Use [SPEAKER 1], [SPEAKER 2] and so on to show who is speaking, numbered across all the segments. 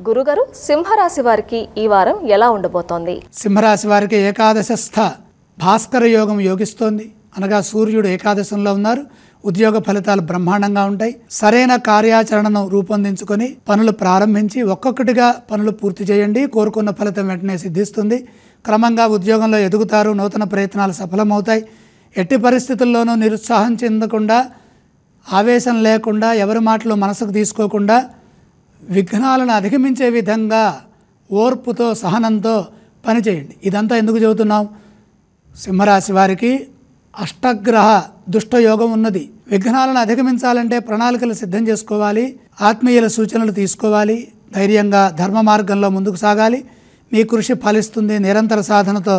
[SPEAKER 1] గురుగారు సింహరాశి వారికి ఈ వారం ఎలా ఉండబోతోంది?
[SPEAKER 2] సింహరాశి వారికి ఏకాదశస్థ భాస్కర యోగం యోగిస్తోంది. అనగా సూర్యుడు ఏకాదశంలో ఉన్నారు. ఉద్యోగ ఫలితాలు బ్రహ్మాండంగా ఉంటాయి. సరైన కార్యాచరణను రూపొందించుకొని పనులు ప్రారంభించి ఒక్కొక్కటిగా పనులు పూర్తి చేయండి. కోరుకున్న ఫలితం వెంటనే సిద్ధిస్తుంది. క్రమంగా ఉద్యోగంలో ఎదుగుతారు. నూతన ప్రయత్నాలు సఫలమవుతాయి. ఎట్టి పరిస్థితుల్లోనూ నిరుత్సాహం చెందకుండా, ఆవేశం లేకుండా, ఎవరి మాటలు మనసుకు తీసుకోకుండా విఘ్నాలను అధిగమించే విధంగా ఓర్పుతో సహనంతో పనిచేయండి. ఇదంతా ఎందుకు చెబుతున్నాం? సింహరాశి వారికి అష్టగ్రహ దుష్టయోగం ఉన్నది. విఘ్నాలను అధిగమించాలంటే ప్రణాళికలు సిద్ధం చేసుకోవాలి. ఆత్మీయుల సూచనలు తీసుకోవాలి. ధైర్యంగా ధర్మ మార్గంలో ముందుకు సాగాలి. మీ కృషి ఫలిస్తుంది. నిరంతర సాధనతో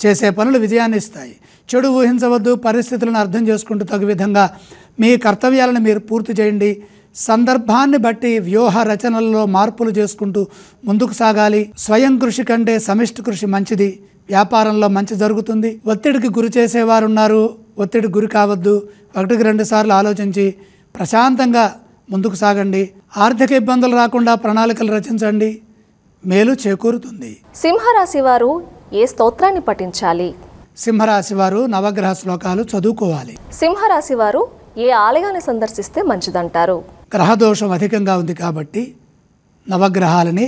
[SPEAKER 2] చేసే పనులు విజయాన్ని ఇస్తాయి. చెడు ఊహించవద్దు. పరిస్థితులను అర్థం చేసుకుంటూ తగు విధంగా మీ కర్తవ్యాలను మీరు పూర్తి చేయండి. సందర్భాన్ని బట్టి వ్యూహ రచనలలో మార్పులు చేసుకుంటూ ముందుకు సాగాలి. స్వయం కృషి కంటే సమిష్టి కృషి మంచిది. వ్యాపారంలో మంచి జరుగుతుంది. ఒత్తిడికి గురి చేసేవారు ఉన్నారు. ఒత్తిడికి గురి కావద్దు. 1-2 సార్లు ఆలోచించి ప్రశాంతంగా ముందుకు సాగండి. ఆర్థిక ఇబ్బందులు రాకుండా ప్రణాళికలు రచించండి. మేలు చేకూరుతుంది.
[SPEAKER 1] సింహరాశి వారు ఏ స్తోత్రాన్ని పఠించాలి?
[SPEAKER 2] సింహరాశి వారు నవగ్రహ శ్లోకాలు చదువుకోవాలి.
[SPEAKER 1] సింహరాశి వారు ఏ ఆలయాన్ని సందర్శిస్తే మంచిదంటారు?
[SPEAKER 2] గ్రహదోషం అధికంగా ఉంది కాబట్టి నవగ్రహాలని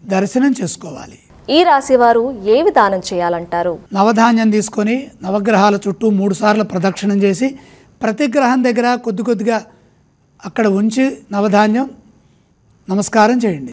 [SPEAKER 2] దర్శనం చేసుకోవాలి.
[SPEAKER 1] ఈ రాశి వారు ఏవి దానం చేయాలంటారు?
[SPEAKER 2] నవధాన్యం తీసుకొని నవగ్రహాల చుట్టూ 3 సార్లు ప్రదక్షిణం చేసి ప్రతి గ్రహం దగ్గర కొద్దిగా అక్కడ ఉంచి నవధాన్యం నమస్కారం చేయండి.